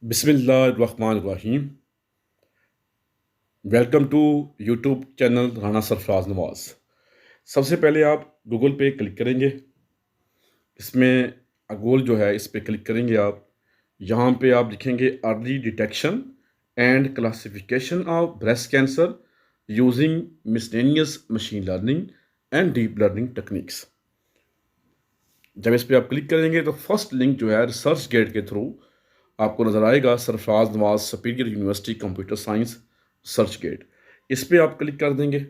बिस्मिल्लाहिर्रहमानिर्रहीम। Welcome to YouTube channel Rana Sarfaraz Nawaz. सबसे पहले आप गूगल पे क्लिक करेंगे। इसमें गूगल जो है इस पे क्लिक करेंगे आप। यहाँ पे आप लिखेंगे early detection and classification of breast cancer using miscellaneous machine learning and deep learning techniques. जब इस पे आप क्लिक करेंगे तो फर्स्ट लिंक जो है रिसर्च गेट के थ्रू आपको नज़र आएगा, Sarfaraz Nawaz superior university computer science search gate. इस पे आप क्लिक कर देंगे।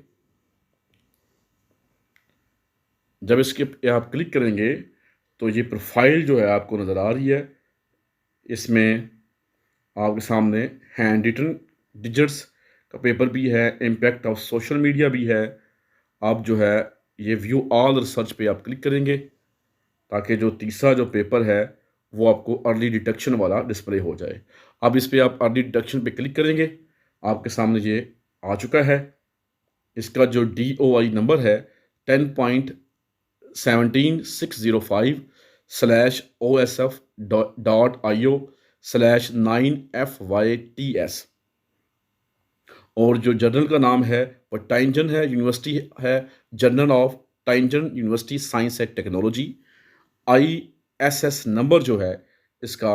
जब इसके पे आप क्लिक करेंगे तो ये प्रोफाइल जो है आपको नज़र आ रही है। इसमें आपके सामने हैंड रिटन डिजिट्स का पेपर भी है, इम्पैक्ट ऑफ सोशल मीडिया भी है। आप जो है ये व्यू ऑल रिसर्च पे आप क्लिक करेंगे ताकि जो तीसरा जो पेपर है वो आपको अर्ली डिटेक्शन वाला डिस्प्ले हो जाए। अब इस पे आप अर्ली डिटेक्शन पे क्लिक करेंगे, आपके सामने ये आ चुका है। इसका जो DOI नंबर है 10.17605/OSF.IO/9FYTS। और जो जर्नल का नाम है वो टाइंजन है, यूनिवर्सिटी है journal of Tianjin university science and technology. ISS number जो है इसका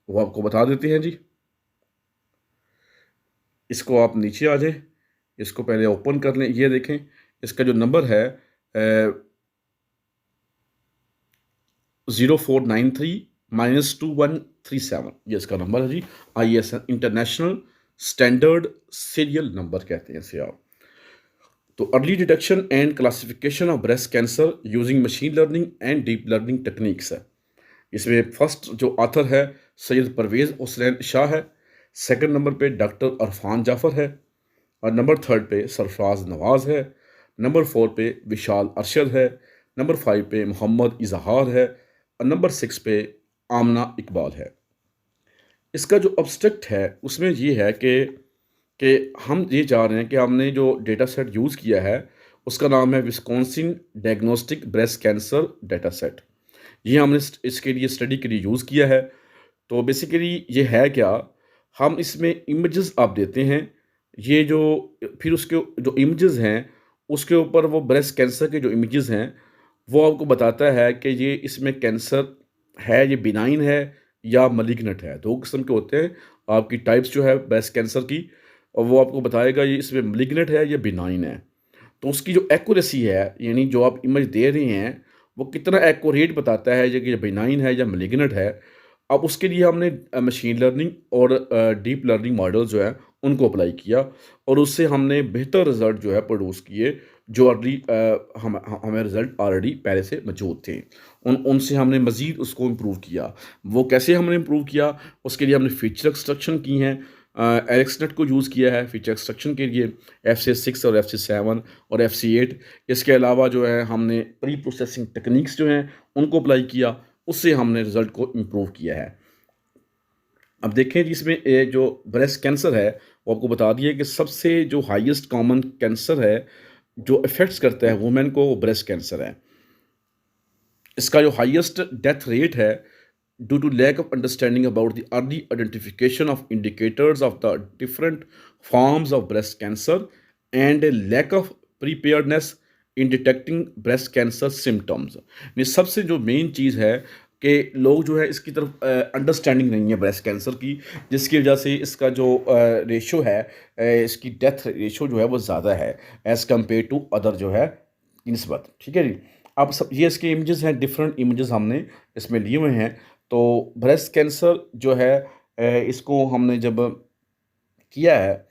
वो आपको बता देते हैं जी। इसको आप नीचे आ जाएं, इसको पहले ओपन कर लें। ये देखें इसका जो नंबर है 0493-2137, ये इसका नंबर है जी। ISN international standard serial number कहते हैं इसे आप। तो early detection and classification of breast cancer using machine learning and deep learning techniques है। इसमें फर्स्ट जो ऑथर है सैयद परवेज़ हुसैन शाह है। सेकंड नंबर पे डॉक्टर अरफान जाफ़र है। और नंबर थर्ड पे सरफराज नवाज है। नंबर 4 पे विशाल अरशद है। नंबर 5 पे मोहम्मद इजहार है। और नंबर 6 पे आमना इकबाल है। इसका जो ऑब्स्ट्रक्ट है उसमें ये है कि हम ये चाह रहे हैं कि हमने जो डेटा सेट यूज़ किया है उसका नाम है Wisconsin diagnostic breast cancer data set. ये हमने इसके लिए स्टडी के लिए यूज़ किया है। तो बेसिकली ये है क्या, हम इसमें इमेजेस आप देते हैं। ये जो फिर उसके जो इमेजेस हैं उसके ऊपर वो ब्रेस्ट कैंसर के जो इमेजेस हैं वो आपको बताता है कि ये इसमें कैंसर है, ये बिनाइन है या मलिग्नेंट है। दो किस्म के होते हैं आपकी टाइप्स जो है ब्रेस्ट कैंसर की, और वो आपको बताएगा ये इसमें मलिग्नेंट है या बिनाइन है। तो उसकी जो एक्यूरेसी है, यानी जो आप इमेज दे रहे हैं वो कितना एक्यूरेट बताता है ये कि बिनाइन है या मलिग्नेंट है। अब उसके लिए हमने मशीन लर्निंग और डीप लर्निंग मॉडल जो है उनको अप्लाई किया, और उससे हमने बेहतर रिजल्ट जो है प्रोड्यूस किए। जो अर्ली हमें रिजल्ट ऑलरेडी पहले से मौजूद थे उनसे हमने मज़ीद उसको इम्प्रूव किया। वो कैसे हमने इम्प्रूव किया, उसके लिए हमने फीचर एक्सट्रक्शन की हैं। एलेक्सनेट को यूज़ किया है फीचर एक्सट्रक्शन के लिए, FC6 और FC7 और FC8। इसके अलावा जो है हमने प्री प्रोसेसिंग टेक्निक्स जो हैं उनको अप्लाई किया, उससे हमने रिज़ल्ट को इम्प्रूव किया है। अब देखें जी, इसमें जो ब्रेस्ट कैंसर है वो आपको बता दिए कि सबसे जो हाईएस्ट कॉमन कैंसर है जो अफेक्ट्स करता है वुमेन को, वो ब्रेस्ट कैंसर है। इसका जो हाईएस्ट डेथ रेट है due to lack of understanding about the early identification of indicators of the different forms of breast cancer and a lack of preparedness in detecting breast cancer symptoms। ये सबसे जो main चीज़ है कि लोग जो है इसकी तरफ अंडरस्टैंडिंग नहीं है ब्रेस्ट कैंसर की, जिसकी वजह से इसका जो रेशो है, इसकी डेथ रेशो जो है वो ज़्यादा है एज़ कम्पेयर टू अदर जो है निस्बत। ठीक है जी। अब सब ये इसके इमेजेस हैं, डिफरेंट इमेजेस हमने इसमें लिए हुए हैं। तो ब्रेस्ट कैंसर जो है इसको हमने जब किया है,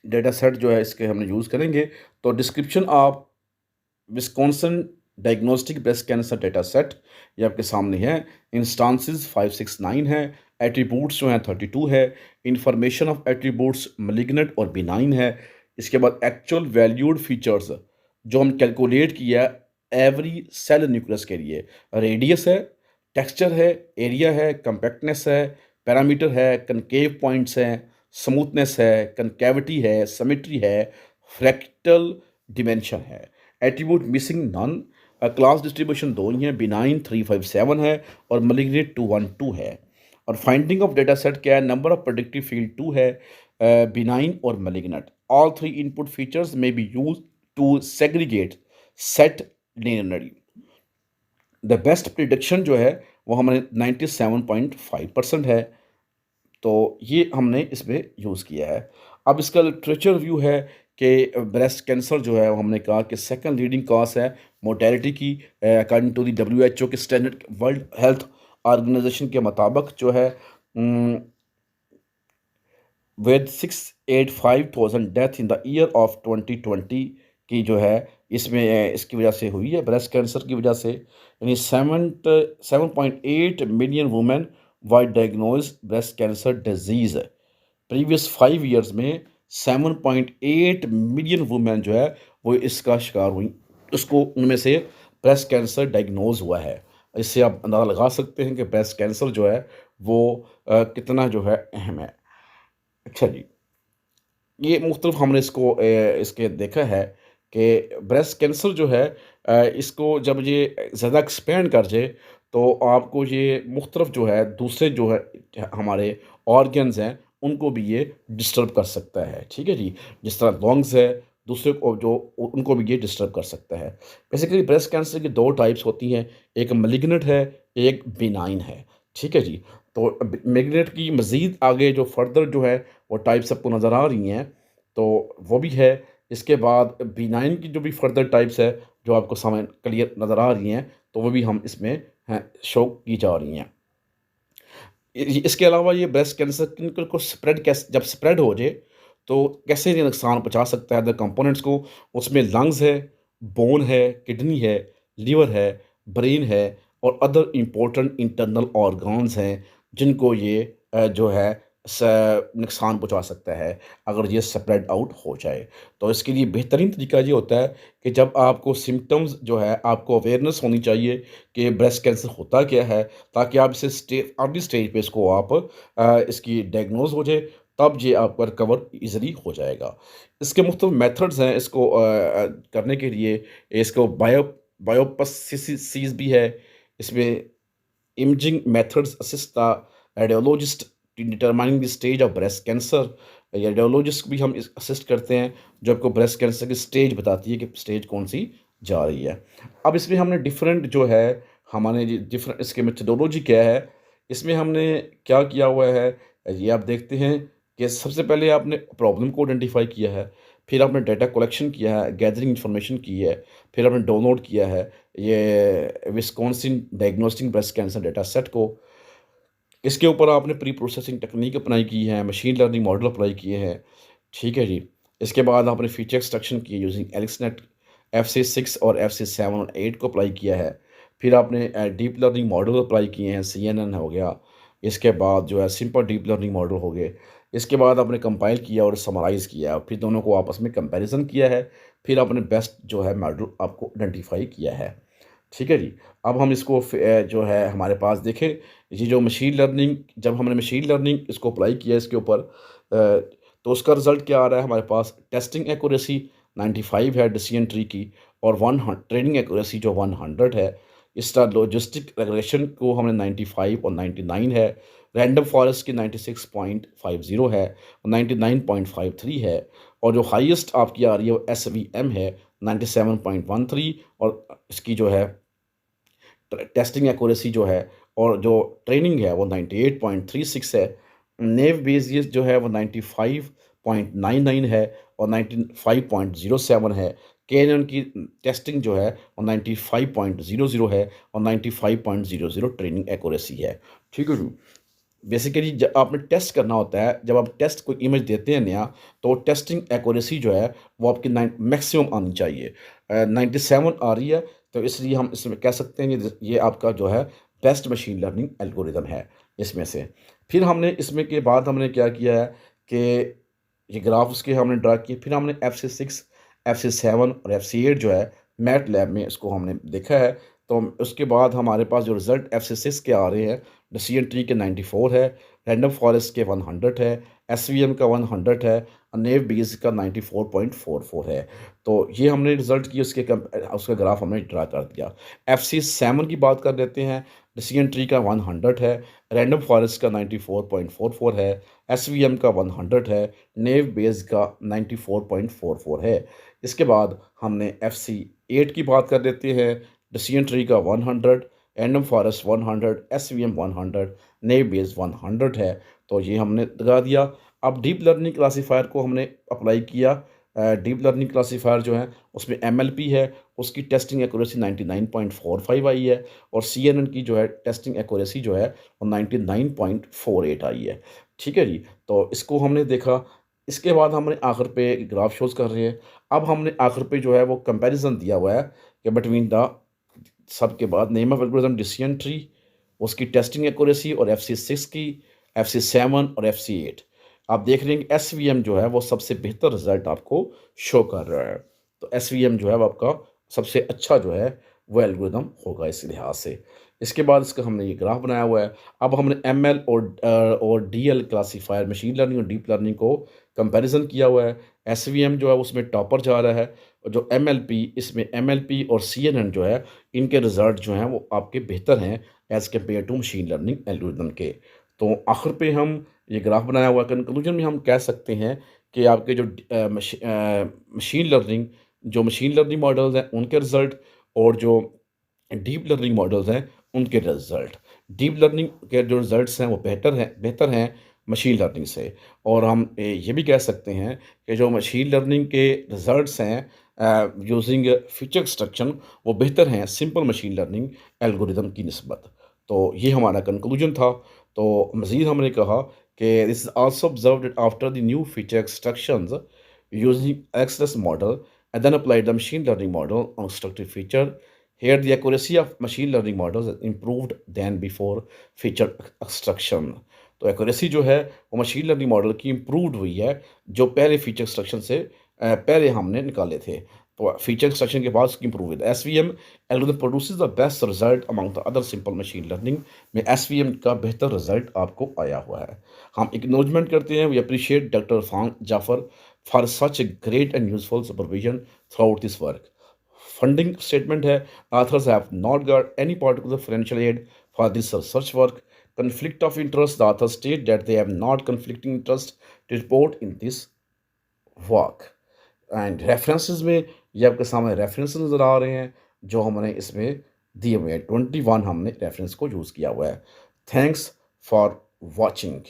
डेटा सेट जो है इसके हमने यूज़ करेंगे। तो description of Wisconsin diagnostic breast cancer data set ये आपके सामने है। इंस्टांसेस 569 है। एट्रीब्यूट्स जो हैं 32 है। इंफॉर्मेशन ऑफ एट्रीब्यूट्स मलिग्नेंट और बिनाइन है। इसके बाद एक्चुअल वैल्यूड फीचर्स जो हम कैलकुलेट किया एवरी सेल न्यूक्लियस के लिए, रेडियस है, टेक्सचर है, एरिया है, कंपैक्टनेस है, पैरामीटर है, कनकेव पॉइंट्स हैं, स्मूथनेस है, कनकेविटी है, सिमेट्री है, फ्रैक्टल डिमेंशन है। Attribute missing none. Class distribution 2 ही हैं, बिनाइन 357 है और मलिग्नेंट 212 है। और फाइंडिंग ऑफ डेटा सेट क्या है, नंबर ऑफ प्रेडिक्टिव फील्ड 2 है, बिनाइन और malignant. All three input features में we use to segregate set linearly. The best prediction जो है वो हमारे 97.5% है। तो ये हमने इसमें यूज़ किया है। अब इसका लिटरेचर व्यू है कि ब्रेस्ट कैंसर जो है वो हमने कहा कि सेकंड लीडिंग कॉज है मोर्टेलिटी की, अकॉर्डिंग टू द WHO के स्टैंडर्ड, वर्ल्ड हेल्थ ऑर्गेनाइजेशन के मुताबिक जो है with 685,000 death in the year of 2020 की जो है इसमें इसकी वजह से हुई है, ब्रेस्ट कैंसर की वजह से। यानी 7.8 million women wide diagnose breast cancer disease. Previous 5 years में 7.8 मिलियन वुमेन जो है वो इसका शिकार हुई, उसको उनमें से ब्रेस्ट कैंसर डायग्नोज हुआ है। इससे आप अंदाज़ा लगा सकते हैं कि ब्रेस्ट कैंसर जो है वो कितना जो है अहम है। अच्छा जी, ये मुख्तलिफ हमने इसको इसके देखा है कि ब्रेस्ट कैंसर जो है इसको जब ये ज़्यादा एक्सपेंड कर जाए तो आपको ये मुख्तलिफ जो है दूसरे जो है हमारे ऑर्गन्स हैं उनको भी ये डिस्टर्ब कर सकता है। ठीक है जी, जिस तरह लंग्स है, दूसरे को जो उनको भी ये डिस्टर्ब कर सकता है। बेसिकली ब्रेस्ट कैंसर की दो टाइप्स होती हैं, एक मैलिग्नेंट है, एक बिनाइन है। ठीक है जी, तो मैलिग्नेंट की मज़ीद आगे जो फर्दर जो है वो टाइप्स आपको नज़र आ रही हैं, तो वो भी है। इसके बाद B9 की जो भी फर्दर टाइप्स है जो आपको सामने क्लियर नज़र आ रही हैं, तो वो भी हम इसमें हैं शो की जा रही हैं। इसके अलावा ये ब्रेस्ट कैंसर किन को स्प्रेड कैसे, जब स्प्रेड हो जाए तो कैसे ये नुकसान पहुँचा सकता है अदर कंपोनेंट्स को। उसमें लंग्स है, बोन है, किडनी है, लीवर है, ब्रेन है और अदर इम्पोर्टेंट इंटरनल ऑर्गन्स हैं जिनको ये जो है नुकसान पहुँचा सकता है अगर ये स्प्रेड आउट हो जाए। तो इसके लिए बेहतरीन तरीका ये होता है कि जब आपको सिम्टम्स जो है आपको अवेयरनेस होनी चाहिए कि ब्रेस्ट कैंसर होता क्या है, ताकि आप इसे अर्ली स्टेज पे इसको आप इसकी डायग्नोज हो जाए, तब ये आपका रिकवर ईज़िली हो जाएगा। इसके मुख्तलिफ मेथड्स हैं इसको करने के लिए। इसको बायोप्सिस भी है, इसमें imaging methods assist the radiologist in determining the stage of breast cancer. Radiologist भी हम असिस्ट करते हैं जो आपको ब्रेस्ट कैंसर की स्टेज बताती है कि स्टेज कौन सी जा रही है। अब इसमें हमने डिफरेंट जो है हमारे डिफरेंट इसके मेथडोलॉजी क्या है, इसमें हमने क्या किया हुआ है ये आप देखते हैं कि सबसे पहले आपने प्रॉब्लम को आइडेंटिफाई किया है, फिर आपने डाटा कलेक्शन किया है, गैदरिंग इन्फॉर्मेशन की है, फिर आपने डाउनलोड किया है ये Wisconsin diagnostic breast cancer data set को। इसके ऊपर आपने प्री प्रोसेसिंग टेक्निक अप्लाई की है, मशीन लर्निंग मॉडल अप्लाई किए हैं। ठीक है जी, इसके बाद आपने फीचर एक्सट्रैक्शन की यूजिंग एलिक्सनेट FC6 और FC7 और 8 को अप्लाई किया है। फिर आपने डीप लर्निंग मॉडल अप्लाई किए हैं, CNN हो गया। इसके बाद जो है सिंपल डीप लर्निंग मॉडल हो गए। इसके बाद आपने कंपाइल किया और समराइज़ किया, फिर दोनों को आपस में कंपैरिजन किया है, फिर आपने बेस्ट जो है मॉडल आपको आइडेंटिफाई किया है। ठीक है जी, अब हम इसको जो है हमारे पास देखें, ये जो मशीन लर्निंग, जब हमने मशीन लर्निंग इसको अप्लाई किया इसके ऊपर तो उसका रिज़ल्ट क्या आ रहा है हमारे पास। टेस्टिंग एक्यूरेसी 95 है डिसीजन ट्री की, और ट्रेनिंग एक्यूरेसी जो 100 है। इसका लॉजिस्टिक रेगुलेशन को हमने 95 और 99 है। रैंडम फॉरेस्ट की 96.50 है और 99.53 है। और जो हाईएस्ट आपकी आ रही है वो SVM है 97.13, और इसकी जो है टेस्टिंग एक्यूरेसी जो है और जो ट्रेनिंग है वो 98.36 है। नेव बेसिस जो है वो 95.99 है और 95.07 है। कैनन की टेस्टिंग जो है वो 95.00 है और 95.00 ट्रेनिंग एक्यूरेसी है। ठीक है जी, बेसिकली जब आपने टेस्ट करना होता है, जब आप टेस्ट कोई इमेज देते हैं नया, तो टेस्टिंग एक्यूरेसी जो है वो आपकी मैक्सिमम आनी चाहिए। 97 आ रही है, तो इसलिए हम इसमें कह सकते हैं ये आपका जो है बेस्ट मशीन लर्निंग एल्गोरिदम है इसमें से। फिर हमने इसमें के बाद हमने क्या किया है कि ये ग्राफ्स के हमने ड्रा किए, फिर हमने FC6, FC7 और FC8 जो है मैट लैब में इसको हमने देखा है। तो उसके बाद हमारे पास जो रिज़ल्ट FC6 के आ रहे हैं, डिसीजन ट्री के 94 है, रैंडम फॉरेस्ट के 100 है, एसवीएम का 100 है और नेव बेस का 94.44 है। तो ये हमने रिजल्ट की उसका ग्राफ हमने ड्रा कर दिया। FC7 की बात कर लेते हैं। डिसीजन ट्री का 100 है, रैंडम फॉरेस्ट का 94.44 है, एसवीएम का 100 है, नेव बेस का 94.44 है। इसके बाद हमने FC8 की बात कर लेते हैं। डिसीजन ट्री का 100, random forest 100, SVM 100, naive Bayes 100 है। तो ये हमने लगा दिया। अब डीप लर्निंग क्लासीफायर को हमने अप्लाई किया। डीप लर्निंग क्लासीफायर जो है उसमें एमएलपी है, उसकी टेस्टिंग एक्यूरेसी 99.45 आई है और सीएनएन की जो है टेस्टिंग एक्यूरेसी जो है वो 99.48 आई है। ठीक है जी। तो इसको हमने देखा। इसके बाद हमने आखिर पे ग्राफ शोज कर रहे हैं। अब हमने आखिर पे जो है वो कंपैरिजन दिया हुआ है कि बिटवीन द सब के बाद name of algorithm decision tree, उसकी टेस्टिंग एक्यूरेसी और FC6 की, FC7 और FC8। आप देख रहे हैं कि SVM जो है वो सबसे बेहतर रिजल्ट आपको शो कर रहा है। तो SVM जो है वो आपका सबसे अच्छा जो है वो एल्गोरिथम होगा इस लिहाज से। इसके बाद इसका हमने ये ग्राफ बनाया हुआ है। अब हमने ML और DL क्लासीफायर, मशीन लर्निंग और डीप लर्निंग को कंपैरिजन किया हुआ है। SVM जो है उसमें टॉपर जा रहा है और जो MLP, इसमें MLP और CNN जो है इनके रिजल्ट जो हैं वो आपके बेहतर हैं as compare to machine learning algorithm के। तो आखिर पे हम ये ग्राफ बनाया हुआ है। कंक्लूजन में हम कह सकते हैं कि आपके जो मशीन लर्निंग मॉडल्स हैं उनके रिजल्ट और जो डीप लर्निंग मॉडल्स हैं उनके रिजल्ट, डीप लर्निंग के जो रिजल्ट्स हैं वो बेहतर हैं मशीन लर्निंग से। और हम ये भी कह सकते हैं कि जो मशीन लर्निंग के रिजल्ट्स हैं यूजिंग फीचर एक्सट्रक्शन वो बेहतर हैं सिंपल मशीन लर्निंग एल्गोरिदम की निस्बत। तो ये हमारा कंक्लूजन था। तो मज़ीद हमने कहा कि this is also observed after the new feature extractions using XLS model and then applied the machine learning model on structured feature. Here, the accuracy of machine learning models is improved than before feature extraction. तो accuracy जो है वो machine learning model की improved हुई है जो पहले feature extraction से पहले हमने निकाले थे। तो फीचर एक्सट्रक्शन के बाद उसकी इम्प्रूव हुई। SVM algorithm produces the best result among the other simple machine learning में SVM का बेहतर रिजल्ट आपको आया हुआ है। हम एक्नॉलेजमेंट करते हैं, we appreciate doctor Irfan Jafar for such a great and useful supervision throughout this work. Funding statement है, authors have not got any particular financial aid for this research work. Conflict of interest, the authors state that they have not conflicting interest to report in this work. And references में ये आपके सामने references नज़र आ रहे हैं जो हमने इसमें दिए हुए हैं। 21 हमने रेफरेंस को यूज़ किया हुआ है। Thanks for watching.